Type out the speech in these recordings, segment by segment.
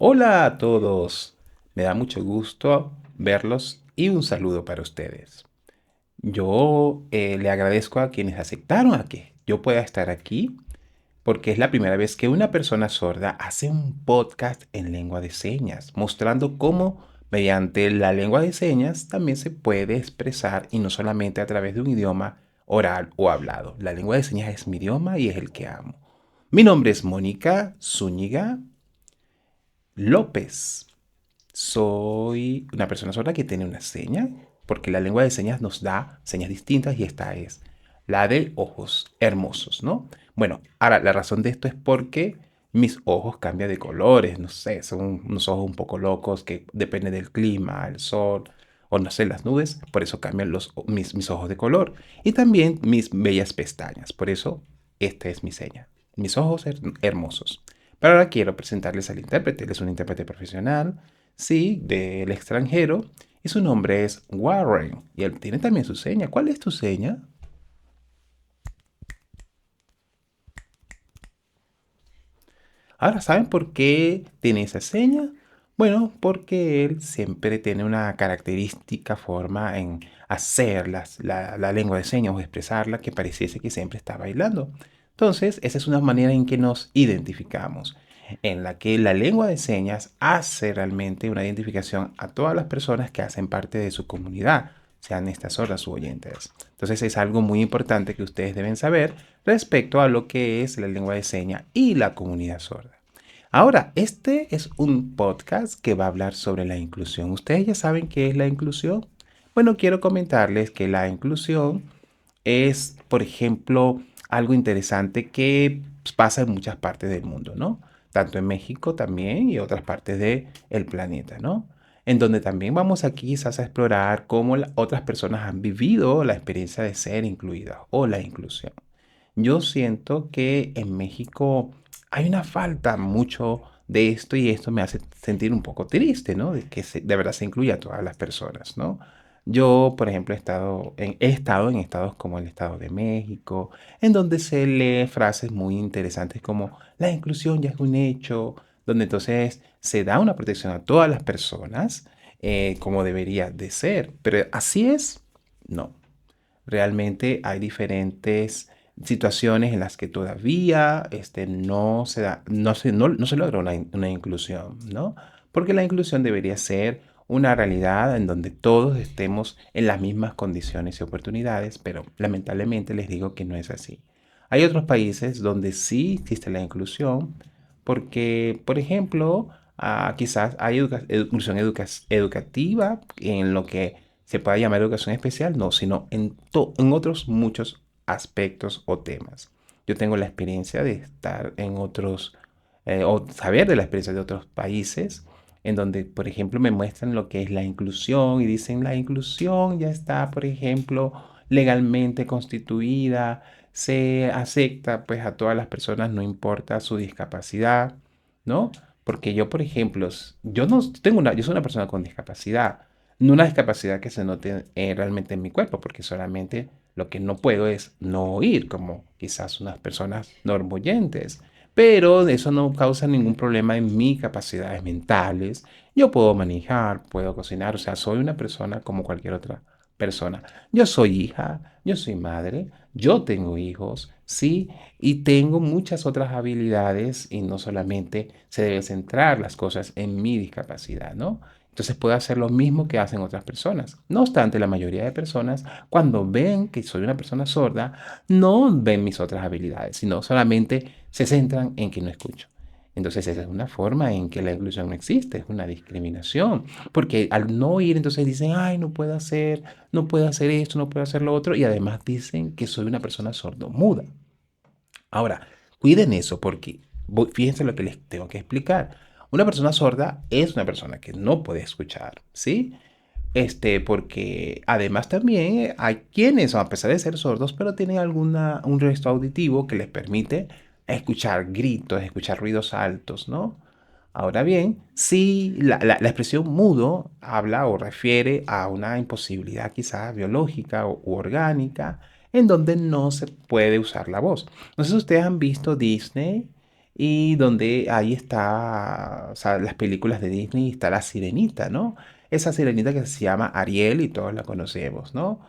Hola a todos, me da mucho gusto verlos y un saludo para ustedes. Yo le agradezco a quienes aceptaron a que yo pueda estar aquí porque es la primera vez que una persona sorda hace un podcast en lengua de señas, mostrando cómo mediante la lengua de señas también se puede expresar y no solamente a través de un idioma oral o hablado. La lengua de señas es mi idioma y es el que amo. Mi nombre es Mónica Zúñiga López. Soy una persona sorda que tiene una seña, porque la lengua de señas nos da señas distintas y esta es la de ojos hermosos, ¿no? Bueno, ahora la razón de esto es porque mis ojos cambian de colores, no sé, son unos ojos un poco locos que depende del clima, el sol o no sé, las nubes, por eso cambian mis ojos de color y también mis bellas pestañas, por eso esta es mi seña, mis ojos hermosos. Pero ahora quiero presentarles al intérprete, él es un intérprete profesional, sí, del extranjero, y su nombre es Warren. Y él tiene también su seña. ¿Cuál es tu seña? Ahora, ¿saben por qué tiene esa seña? Bueno, porque él siempre tiene una característica forma en hacer la lengua de señas o expresarla que pareciese que siempre está bailando. Entonces, esa es una manera en que nos identificamos, en la que la lengua de señas hace realmente una identificación a todas las personas que hacen parte de su comunidad, sean estas sordas u oyentes. Entonces, es algo muy importante que ustedes deben saber respecto a lo que es la lengua de señas y la comunidad sorda. Ahora, este es un podcast que va a hablar sobre la inclusión. ¿Ustedes ya saben qué es la inclusión? Bueno, quiero comentarles que la inclusión es, por ejemplo, algo interesante que pasa en muchas partes del mundo, ¿no? Tanto en México también y otras partes del planeta, ¿no? En donde también vamos aquí quizás a explorar cómo otras personas han vivido la experiencia de ser incluidas o la inclusión. Yo siento que en México hay una falta mucho de esto y esto me hace sentir un poco triste, ¿no? De que de verdad se incluya a todas las personas, ¿no? Yo, por ejemplo, he estado en estados como el Estado de México, en donde se lee frases muy interesantes como la inclusión ya es un hecho, donde entonces se da una protección a todas las personas como debería de ser. Pero así es, no. Realmente hay diferentes situaciones en las que todavía no se da, no se logra una inclusión, ¿no? Porque la inclusión debería ser una realidad en donde todos estemos en las mismas condiciones y oportunidades, pero lamentablemente les digo que no es así. Hay otros países donde sí existe la inclusión, porque, por ejemplo, quizás hay inclusión educativa en lo que se puede llamar educación especial, no, sino en otros muchos aspectos o temas. Yo tengo la experiencia de estar en otros, o saber de la experiencia de otros países, en donde, por ejemplo, me muestran lo que es la inclusión y dicen la inclusión ya está, por ejemplo, legalmente constituida, se acepta pues a todas las personas, no importa su discapacidad, ¿no? Porque yo, por ejemplo, yo no tengo yo soy una persona con discapacidad, no una discapacidad que se note realmente en mi cuerpo, porque solamente lo que no puedo es no oír, como quizás unas personas normoyentes. Pero eso no causa ningún problema en mis capacidades mentales. Yo puedo manejar, puedo cocinar, o sea, soy una persona como cualquier otra persona. Yo soy hija, yo soy madre, yo tengo hijos, sí, y tengo muchas otras habilidades y no solamente se deben centrar las cosas en mi discapacidad, ¿no? Entonces puedo hacer lo mismo que hacen otras personas. No obstante, la mayoría de personas, cuando ven que soy una persona sorda, no ven mis otras habilidades, sino solamente se centran en que no escucho. Entonces esa es una forma en que la inclusión no existe, es una discriminación, porque al no oír entonces dicen, ay, no puedo hacer esto, no puedo hacer lo otro, y además dicen que soy una persona sordomuda. Ahora, cuiden eso porque fíjense lo que les tengo que explicar. Una persona sorda es una persona que no puede escuchar, ¿sí? Porque además también hay quienes, a pesar de ser sordos, pero tienen un resto auditivo que les permite escuchar gritos, escuchar ruidos altos, ¿no? Ahora bien, si la expresión mudo habla o refiere a una imposibilidad quizás biológica u orgánica en donde no se puede usar la voz. No sé si ustedes han visto Disney y donde ahí está, o sea, las películas de Disney, está la Sirenita, ¿no? Esa sirenita que se llama Ariel y todos la conocemos, ¿no?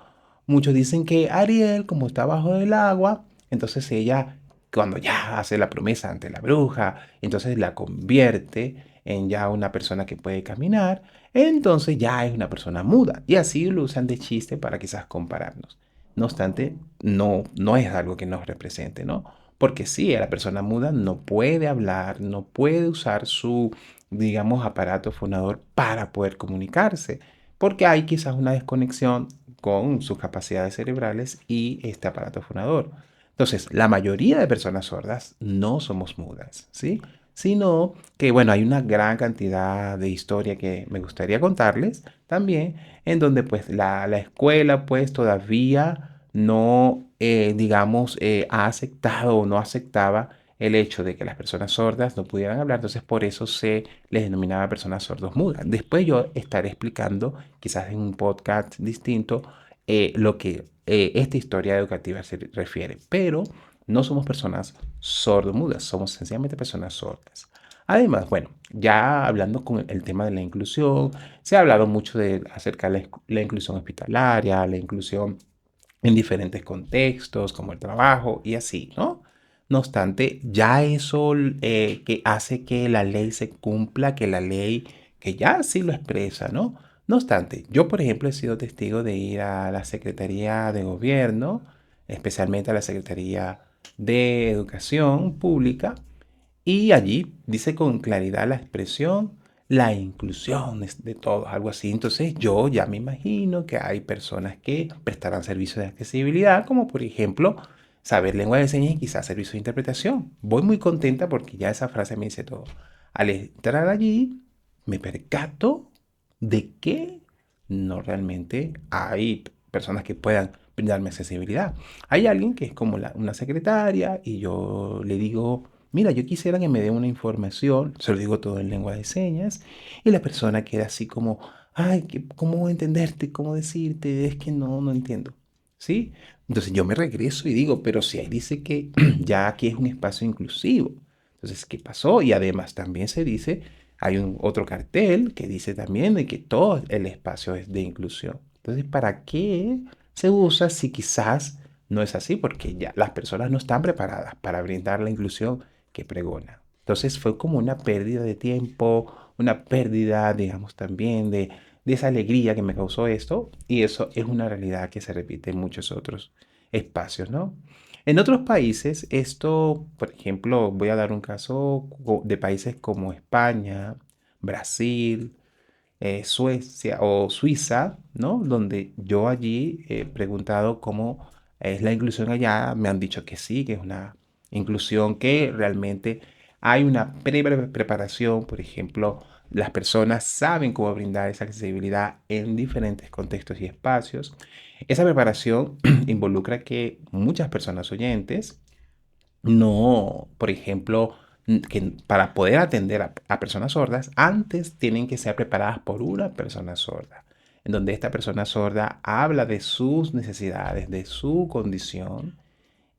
Muchos dicen que Ariel, como está bajo el agua, entonces ella, cuando ya hace la promesa ante la bruja, entonces la convierte en ya una persona que puede caminar, entonces ya es una persona muda. Y así lo usan de chiste para quizás compararnos. No obstante, no es algo que nos represente, ¿no? Porque sí, la persona muda no puede hablar, no puede usar su, digamos, aparato fonador para poder comunicarse, porque hay quizás una desconexión con sus capacidades cerebrales y este aparato fonador. Entonces, la mayoría de personas sordas no somos mudas, ¿sí? Sino que, bueno, hay una gran cantidad de historia que me gustaría contarles también, en donde pues la escuela pues todavía no, digamos, ha aceptado o no aceptaba el hecho de que las personas sordas no pudieran hablar, entonces por eso se les denominaba personas sordos mudas. Después yo estaré explicando, quizás en un podcast distinto, lo que esta historia educativa se refiere, pero no somos personas sordomudas, somos sencillamente personas sordas. Además, bueno, ya hablando con el tema de la inclusión, se ha hablado mucho acerca de la inclusión hospitalaria, la inclusión en diferentes contextos, como el trabajo y así, ¿no? No obstante, ya eso que hace que la ley se cumpla, que la ley, que ya sí lo expresa, ¿no? No obstante, yo, por ejemplo, he sido testigo de ir a la Secretaría de Gobierno, especialmente a la Secretaría de Educación Pública, y allí dice con claridad la expresión, la inclusión es de todos, algo así. Entonces yo ya me imagino que hay personas que prestarán servicios de accesibilidad, como por ejemplo saber lengua de señas y quizás servicios de interpretación. Voy muy contenta porque ya esa frase me dice todo. Al entrar allí, me percato de que no realmente hay personas que puedan brindarme accesibilidad. Hay alguien que es como una secretaria y yo le digo, mira, yo quisiera que me dé una información, se lo digo todo en lengua de señas, y la persona queda así como, ay, ¿cómo entenderte? ¿Cómo decirte? Es que no entiendo. ¿Sí? Entonces yo me regreso y digo, pero si ahí dice que ya aquí es un espacio inclusivo. Entonces, ¿qué pasó? Y además también se dice, hay un otro cartel que dice también de que todo el espacio es de inclusión. Entonces, ¿para qué se usa si quizás no es así? Porque ya las personas no están preparadas para brindar la inclusión que pregona. Entonces fue como una pérdida de tiempo, una pérdida, digamos, también de esa alegría que me causó esto, y eso es una realidad que se repite en muchos otros espacios, ¿no? En otros países, esto, por ejemplo, voy a dar un caso de países como España, Brasil, Suecia o Suiza, ¿no? Donde yo allí he preguntado cómo es la inclusión allá, me han dicho que sí, que es una inclusión que realmente hay una preparación, por ejemplo, las personas saben cómo brindar esa accesibilidad en diferentes contextos y espacios. Esa preparación involucra que muchas personas oyentes no, por ejemplo, que para poder atender a personas sordas, antes tienen que ser preparadas por una persona sorda, en donde esta persona sorda habla de sus necesidades, de su condición,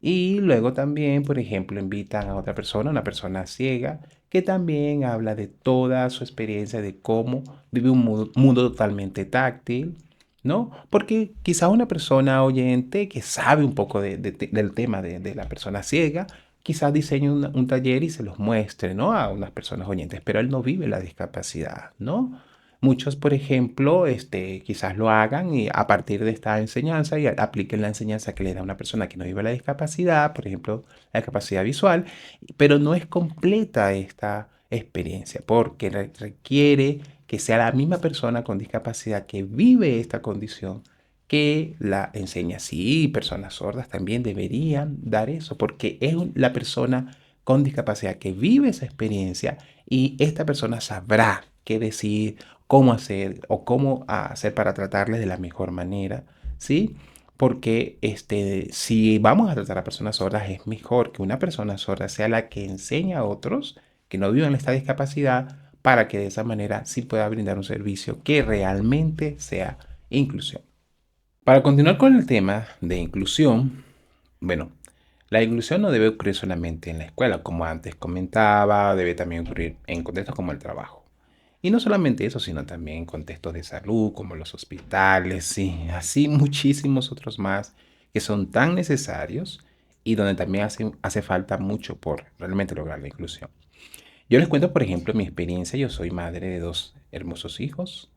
y luego también, por ejemplo, invitan a otra persona, una persona ciega, que también habla de toda su experiencia, de cómo vive un mundo totalmente táctil, ¿no? Porque quizá una persona oyente que sabe un poco del tema de la persona ciega, quizás diseñe un taller y se los muestre, ¿no? A unas personas oyentes, pero él no vive la discapacidad, ¿no? Muchos, por ejemplo, quizás lo hagan y a partir de esta enseñanza y apliquen la enseñanza que le da una persona que no vive la discapacidad, por ejemplo, la discapacidad visual, pero no es completa esta experiencia porque requiere que sea la misma persona con discapacidad que vive esta condición que la enseña. Sí, personas sordas también deberían dar eso porque es la persona con discapacidad que vive esa experiencia y esta persona sabrá qué decir, cómo hacer o cómo hacer para tratarles de la mejor manera, ¿sí? Porque si vamos a tratar a personas sordas, es mejor que una persona sorda sea la que enseña a otros que no vivan esta discapacidad para que de esa manera sí pueda brindar un servicio que realmente sea inclusión. Para continuar con el tema de inclusión, bueno, La inclusión no debe ocurrir solamente en la escuela, como antes comentaba, debe también ocurrir en contextos como el trabajo. Y no solamente eso, sino también en contextos de salud, como los hospitales, y así muchísimos otros más que son tan necesarios y donde también hace falta mucho por realmente lograr la inclusión. Yo les cuento, por ejemplo, mi experiencia. Yo soy madre de dos hermosos hijos.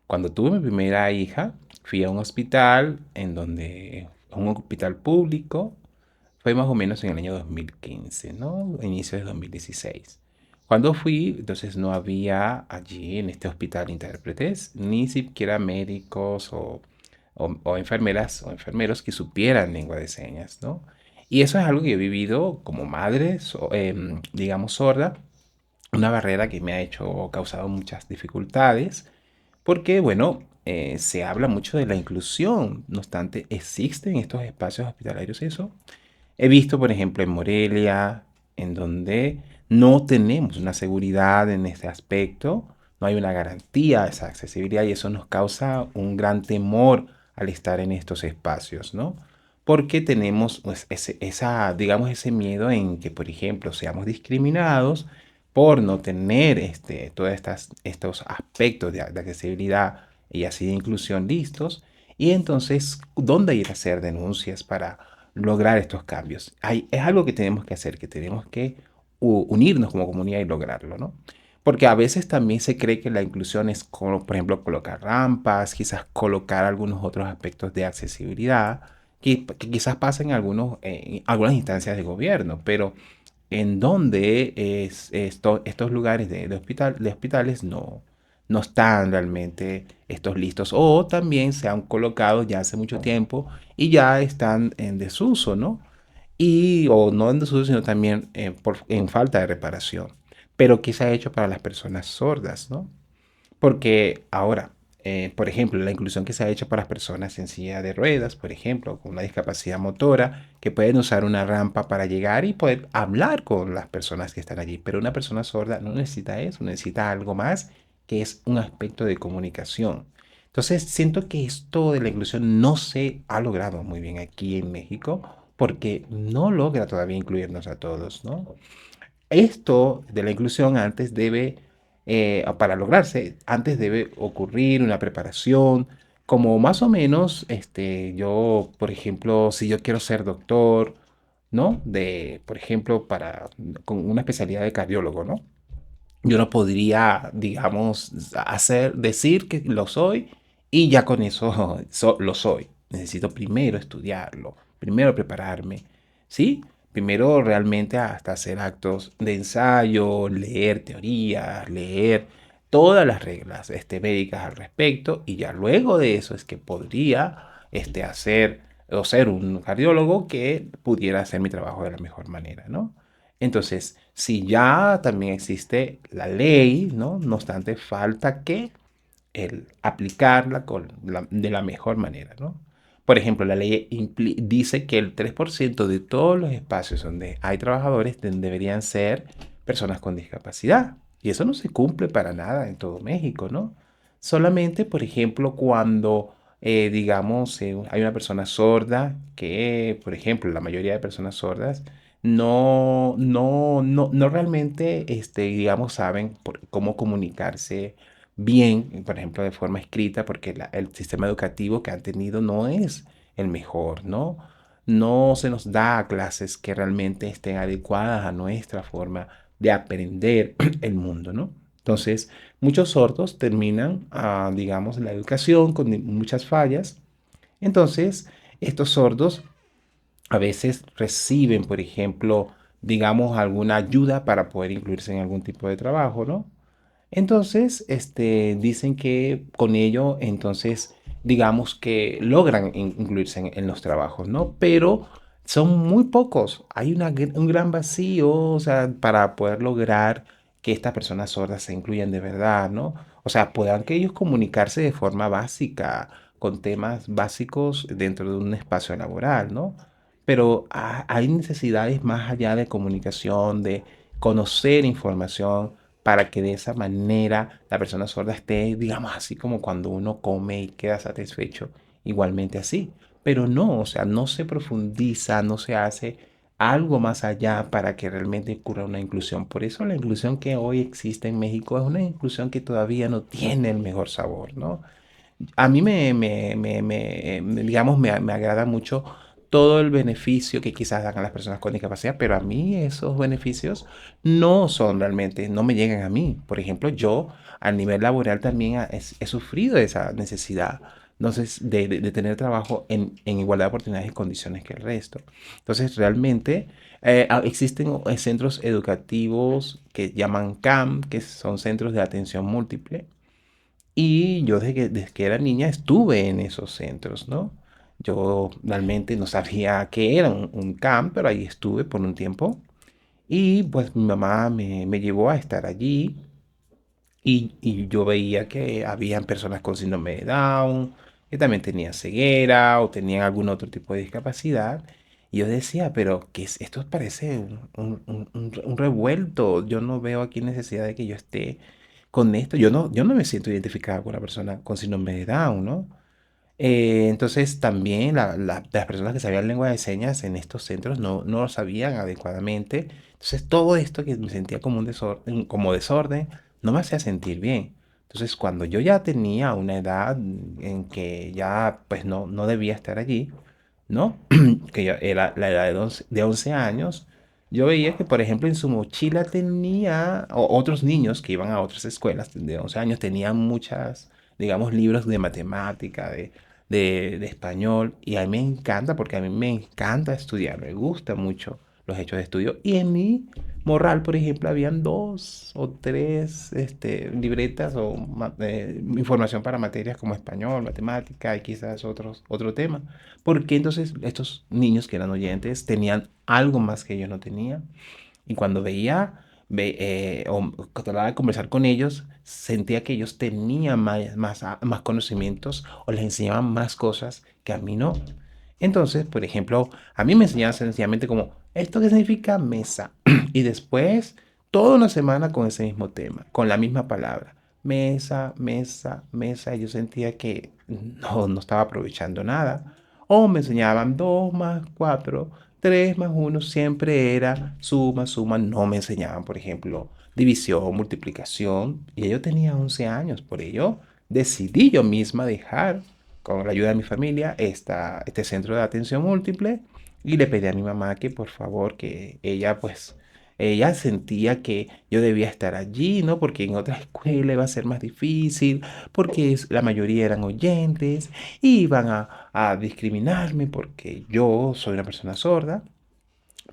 Cuando tuve mi primera hija, fui a un hospital un hospital público, fue más o menos en el año 2015, ¿no? Inicio de 2016. Cuando fui, entonces no había allí en este hospital intérpretes, ni siquiera médicos o enfermeras o enfermeros que supieran lengua de señas, ¿no? Y eso es algo que he vivido como madre, digamos, sorda, una barrera que me ha causado muchas dificultades, porque, bueno, se habla mucho de la inclusión, no obstante, existen estos espacios hospitalarios, eso. He visto, por ejemplo, en Morelia, en donde no tenemos una seguridad en este aspecto, no hay una garantía de esa accesibilidad y eso nos causa un gran temor al estar en estos espacios, ¿no? Porque tenemos pues, digamos, ese miedo en que, por ejemplo, seamos discriminados por no tener todos estos aspectos de accesibilidad y así de inclusión listos. Y entonces, ¿dónde ir a hacer denuncias para lograr estos cambios? Es algo que tenemos que hacer, que tenemos que unirnos como comunidad y lograrlo, ¿no? Porque a veces también se cree que la inclusión es como, por ejemplo, colocar rampas, quizás colocar algunos otros aspectos de accesibilidad, que quizás pasen en algunas instancias de gobierno, pero en donde estos lugares de hospitales no están realmente estos listos o también se han colocado ya hace mucho tiempo y ya están en desuso, ¿no? Y, o no en desuso, sino también en falta de reparación. Pero ¿qué se ha hecho para las personas sordas, ¿no? Porque ahora, por ejemplo, la inclusión que se ha hecho para las personas en silla de ruedas, por ejemplo, con una discapacidad motora, que pueden usar una rampa para llegar y poder hablar con las personas que están allí. Pero una persona sorda no necesita eso, necesita algo más, que es un aspecto de comunicación. Entonces, siento que esto de la inclusión no se ha logrado muy bien aquí en México, porque no logra todavía incluirnos a todos, ¿no? Esto de la inclusión para lograrse, antes debe ocurrir una preparación, como más o menos, yo, por ejemplo, si yo quiero ser doctor, ¿no? Por ejemplo, con una especialidad de cardiólogo, ¿no? Yo no podría, digamos, decir que lo soy y ya con eso lo soy. Necesito primero estudiarlo, primero prepararme, ¿sí? Primero realmente hasta hacer actos de ensayo, leer teorías, leer todas las reglas médicas al respecto y ya luego de eso es que podría hacer o ser un cardiólogo que pudiera hacer mi trabajo de la mejor manera, ¿no? Entonces, si ya también existe la ley, ¿no? No obstante, falta que el aplicarla de la mejor manera, ¿no? Por ejemplo, la ley dice que el 3% de todos los espacios donde hay trabajadores deberían ser personas con discapacidad. Y eso no se cumple para nada en todo México, ¿no? Solamente, por ejemplo, cuando, digamos, hay una persona sorda que, por ejemplo, la mayoría de personas sordas no realmente, digamos, saben cómo comunicarse bien, por ejemplo, de forma escrita, porque el sistema educativo que han tenido no es el mejor, ¿no? No se nos da clases que realmente estén adecuadas a nuestra forma de aprender el mundo, ¿no? Entonces, muchos sordos terminan, digamos, la educación con muchas fallas. Entonces, estos sordos a veces reciben, por ejemplo, digamos, alguna ayuda para poder incluirse en algún tipo de trabajo, ¿no? Entonces, dicen que con ello, entonces, digamos que logran incluirse en los trabajos, ¿no? Pero son muy pocos. Hay un gran vacío, o sea, para poder lograr que estas personas sordas se incluyan de verdad, ¿no? O sea, puedan que ellos comunicarse de forma básica, con temas básicos dentro de un espacio laboral, ¿no? Pero hay necesidades más allá de comunicación, de conocer información para que de esa manera la persona sorda esté, digamos, así como cuando uno come y queda satisfecho, igualmente así. Pero no, o sea, no se profundiza, no se hace algo más allá para que realmente ocurra una inclusión. Por eso la inclusión que hoy existe en México es una inclusión que todavía no tiene el mejor sabor, ¿no? A mí digamos, me agrada mucho todo el beneficio que quizás dan a las personas con discapacidad, pero a mí esos beneficios no son realmente, no me llegan a mí. Por ejemplo, yo a nivel laboral también he sufrido esa necesidad, entonces, de tener trabajo en igualdad de oportunidades y condiciones que el resto. Entonces, realmente existen centros educativos que llaman CAM, que son centros de atención múltiple, y yo desde que era niña estuve en esos centros, ¿no? Yo realmente no sabía qué era un camp, pero ahí estuve por un tiempo. Y pues mi mamá me llevó a estar allí y yo veía que habían personas con síndrome de Down, que también tenían ceguera o tenían algún otro tipo de discapacidad. Y yo decía, pero ¿qué es? Esto parece un revuelto. Yo no veo aquí necesidad de que yo esté con esto. Yo no me siento identificado con la persona con síndrome de Down, ¿no? Entonces también las personas que sabían lengua de señas en estos centros no lo sabían adecuadamente. Entonces todo esto que me sentía como desorden, no me hacía sentir bien. Entonces cuando yo ya tenía una edad en que ya pues no debía estar allí, ¿no? Que ya era la edad de 11 años, yo veía que por ejemplo en su mochila tenía, o otros niños que iban a otras escuelas de 11 años tenían muchas, digamos, libros de matemática, de español, y a mí me encanta porque a mí me encanta estudiar, me gusta mucho los hechos de estudio. Y en mi morral, por ejemplo, habían dos o tres libretas o información para materias como español, matemática y quizás otro tema. Porque entonces estos niños que eran oyentes tenían algo más que yo no tenía. Y cuando o trataba de conversar con ellos, sentía que ellos tenían más conocimientos o les enseñaban más cosas que a mí no. Entonces, por ejemplo, a mí me enseñaban sencillamente como, ¿esto qué significa mesa? Y después, toda una semana con ese mismo tema, con la misma palabra. Mesa, mesa, mesa. Y yo sentía que no estaba aprovechando nada. O me enseñaban 2 más 4, 3 más uno, siempre era suma, suma. No me enseñaban, por ejemplo, división, multiplicación. Y yo tenía 11 años, por ello decidí yo misma dejar, con la ayuda de mi familia, este centro de atención múltiple y le pedí a mi mamá que por favor, que ella sentía que yo debía estar allí, ¿no? Porque en otra escuela iba a ser más difícil, porque la mayoría eran oyentes, y iban a discriminarme porque yo soy una persona sorda.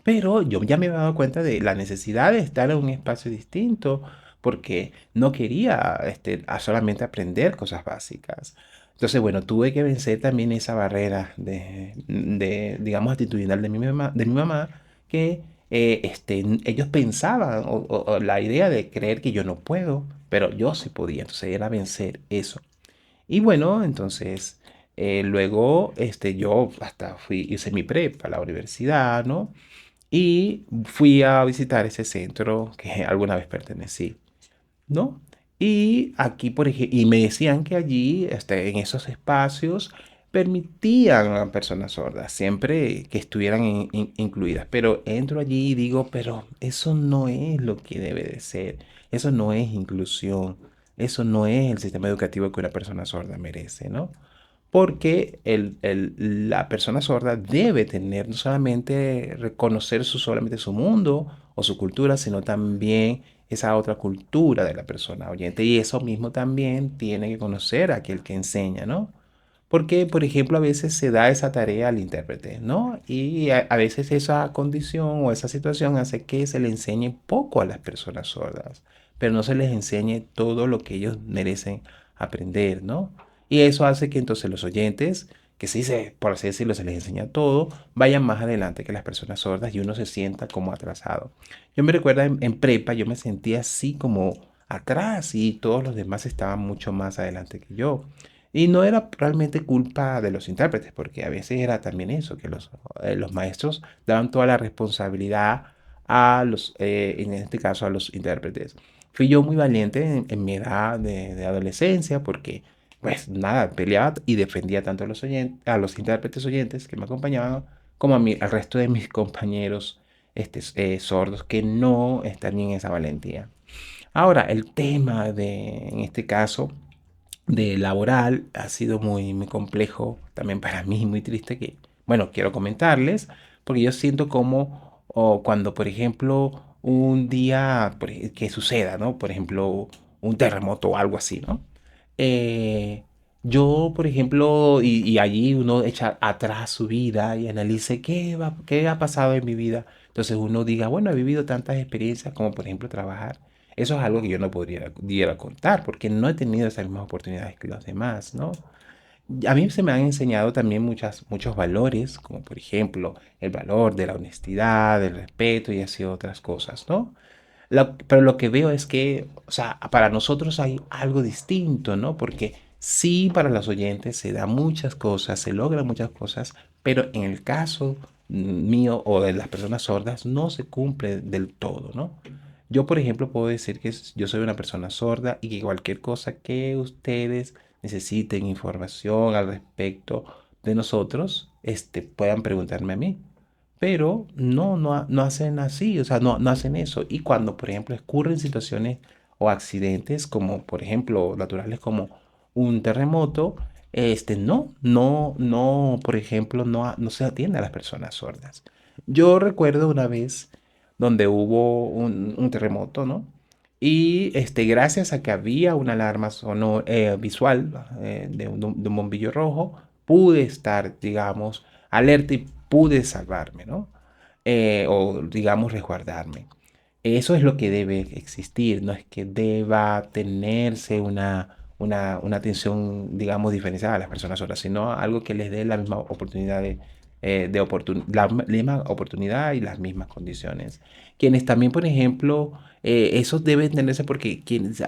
Pero yo ya me había dado cuenta de la necesidad de estar en un espacio distinto, porque no quería solamente aprender cosas básicas. Entonces, bueno, tuve que vencer también esa barrera digamos, actitudinal de mi mamá, que ellos pensaban, o la idea de creer que yo no puedo, pero yo sí podía. Entonces, era vencer eso. Y bueno, entonces, luego yo hasta hice mi prepa, la universidad, ¿no? Y fui a visitar ese centro que alguna vez pertenecí, ¿no? Y aquí, por ejemplo, y me decían que allí, en esos espacios, permitían a personas sordas, siempre que estuvieran incluidas. Pero entro allí y digo, pero eso no es lo que debe de ser. Eso no es inclusión. Eso no es el sistema educativo que una persona sorda merece, ¿no? Porque la persona sorda debe tener no solamente reconocer solamente su mundo o su cultura, sino también esa otra cultura de la persona oyente. Y eso mismo también tiene que conocer a aquel que enseña, ¿no? Porque, por ejemplo, a veces se da esa tarea al intérprete, ¿no? Y a veces esa condición o esa situación hace que se le enseñe poco a las personas sordas, pero no se les enseñe todo lo que ellos merecen aprender, ¿no? Y eso hace que entonces los oyentes, que sí por así decirlo, se les enseña todo, vayan más adelante que las personas sordas y uno se sienta como atrasado. Yo me recuerdo en prepa, yo me sentía así como atrás y todos los demás estaban mucho más adelante que yo. Y no era realmente culpa de los intérpretes, porque a veces era también eso, que los maestros daban toda la responsabilidad en este caso, a los intérpretes. Fui yo muy valiente en mi edad de adolescencia, porque, pues nada, peleaba y defendía tanto a los intérpretes oyentes que me acompañaban, como al resto de mis compañeros sordos que no están en esa valentía. Ahora, el tema en este caso, de laboral ha sido muy complejo también para mí, muy triste que, bueno, quiero comentarles, porque yo siento como cuando, por ejemplo, un día que suceda, ¿no? Por ejemplo, un terremoto o algo así, ¿no? Eh, yo, por ejemplo, y allí uno echa atrás su vida y analice qué ha pasado en mi vida. Entonces uno diga, bueno, he vivido tantas experiencias como, por ejemplo, trabajar. Eso es algo que yo no pudiera contar porque no he tenido esas mismas oportunidades que los demás, ¿no? A mí se me han enseñado también muchos valores, como por ejemplo el valor de la honestidad, del respeto y así otras cosas, ¿no? Pero lo que veo es que, o sea, para nosotros hay algo distinto, ¿no? Porque sí, para los oyentes se da muchas cosas, se logran muchas cosas, pero en el caso mío o de las personas sordas no se cumple del todo, ¿no? Yo, por ejemplo, puedo decir que yo soy una persona sorda y que cualquier cosa que ustedes necesiten información al respecto de nosotros, puedan preguntarme a mí. Pero no hacen así, o sea, no hacen eso. Y cuando, por ejemplo, ocurren situaciones o accidentes como, por ejemplo, naturales como un terremoto, por ejemplo, no se atiende a las personas sordas. Yo recuerdo una vez donde hubo un terremoto, ¿no? Y gracias a que había una alarma visual de un bombillo rojo, pude estar, digamos, alerta y pude salvarme, ¿no? O digamos resguardarme. Eso es lo que debe existir, no es que deba tenerse una atención, digamos, diferenciada a las personas solas, sino algo que les dé la misma oportunidad la misma oportunidad y las mismas condiciones. Quienes también, por ejemplo, eso debe entenderse porque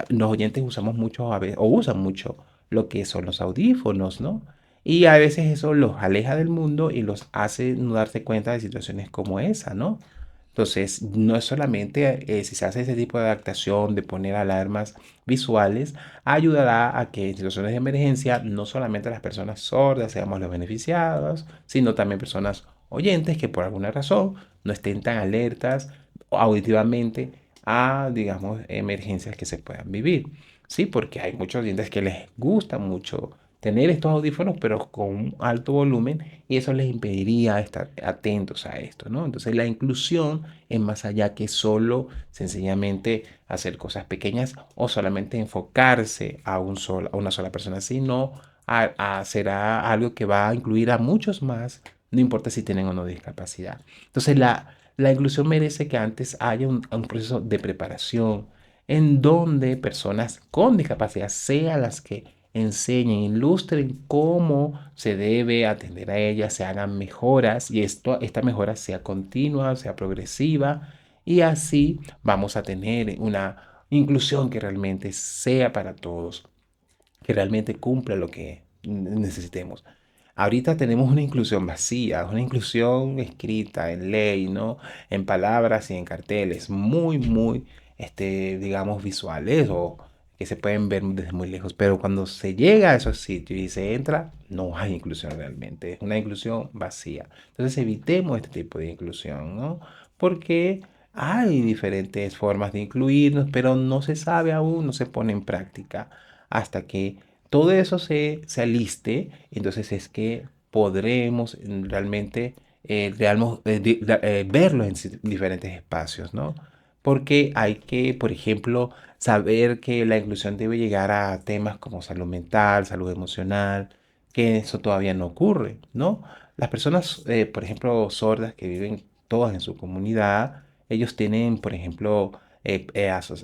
los oyentes usamos mucho a veces, o usan mucho lo que son los audífonos, ¿no? Y a veces eso los aleja del mundo y los hace no darse cuenta de situaciones como esa, ¿no? Entonces, no es solamente si se hace ese tipo de adaptación, de poner alarmas visuales, ayudará a que en situaciones de emergencia no solamente las personas sordas seamos los beneficiados, sino también personas oyentes que por alguna razón no estén tan alertas auditivamente a, digamos, emergencias que se puedan vivir. Sí, porque hay muchos oyentes que les gusta mucho tener estos audífonos, pero con un alto volumen, y eso les impediría estar atentos a esto, ¿no? Entonces la inclusión es más allá que solo sencillamente hacer cosas pequeñas o solamente enfocarse a una sola persona, sino será algo que va a incluir a muchos más, no importa si tienen o no discapacidad. Entonces la inclusión merece que antes haya un proceso de preparación en donde personas con discapacidad sean las que enseñen, ilustren cómo se debe atender a ellas, se hagan mejoras y esta mejora sea continua, sea progresiva y así vamos a tener una inclusión que realmente sea para todos, que realmente cumpla lo que necesitemos. Ahorita tenemos una inclusión vacía, una inclusión escrita en ley, ¿no? En palabras y en carteles, muy, digamos, visuales o que se pueden ver desde muy lejos. Pero cuando se llega a esos sitios y se entra, no hay inclusión realmente. Es una inclusión vacía. Entonces evitemos este tipo de inclusión, ¿no? Porque hay diferentes formas de incluirnos, pero no se sabe aún, no se pone en práctica hasta que todo eso se aliste, entonces es que podremos realmente verlo en diferentes espacios, ¿no? Porque hay que, por ejemplo, saber que la inclusión debe llegar a temas como salud mental, salud emocional, que eso todavía no ocurre, ¿no? Las personas, por ejemplo, sordas que viven todas en su comunidad, ellos tienen, por ejemplo,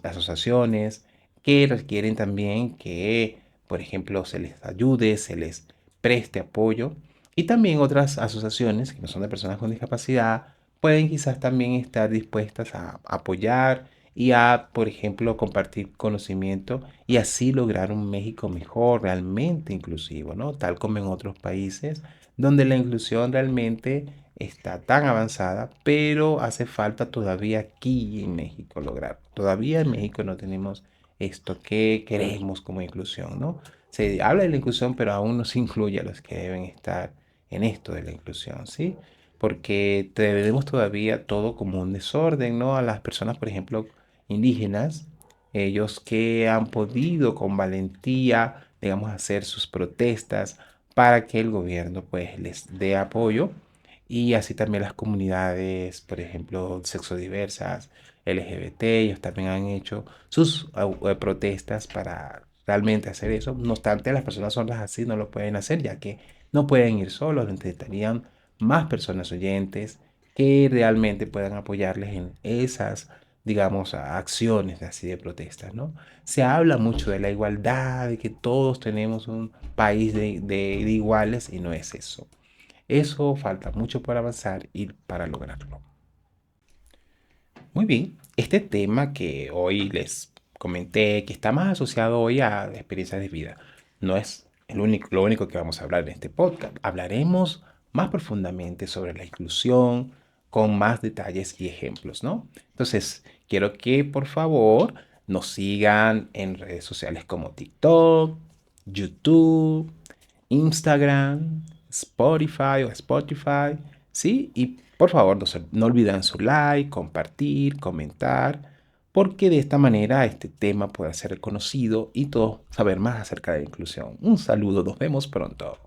asociaciones que requieren también que, por ejemplo, se les ayude, se les preste apoyo. Y también otras asociaciones que no son de personas con discapacidad pueden quizás también estar dispuestas a apoyar y a, por ejemplo, compartir conocimiento y así lograr un México mejor, realmente inclusivo, ¿no? Tal como en otros países donde la inclusión realmente está tan avanzada, pero hace falta todavía aquí en México lograr. Todavía en México no tenemos esto que queremos como inclusión, ¿no? Se habla de la inclusión, pero aún no se incluye a los que deben estar en esto de la inclusión, ¿sí? porque tenemos todavía todo como un desorden, ¿no? A las personas, por ejemplo, indígenas, ellos que han podido con valentía, digamos, hacer sus protestas para que el gobierno pues les dé apoyo y así también las comunidades, por ejemplo, sexodiversas, LGBT, ellos también han hecho sus protestas para realmente hacer eso. No obstante, las personas sordas así no lo pueden hacer, ya que no pueden ir solos, necesitarían más personas oyentes que realmente puedan apoyarles en esas, digamos, acciones así de protestas, ¿no? Se habla mucho de la igualdad, de que todos tenemos un país de iguales y no es eso. Eso falta mucho por avanzar y para lograrlo. Muy bien, este tema que hoy les comenté, que está más asociado hoy a experiencias de vida, no es lo único que vamos a hablar en este podcast. Hablaremos más profundamente sobre la inclusión con más detalles y ejemplos, ¿no? Entonces, quiero que por favor nos sigan en redes sociales como TikTok, YouTube, Instagram, Spotify, ¿sí? Y por favor, no olviden su like, compartir, comentar, porque de esta manera este tema pueda ser reconocido y todos saber más acerca de la inclusión. Un saludo, nos vemos pronto.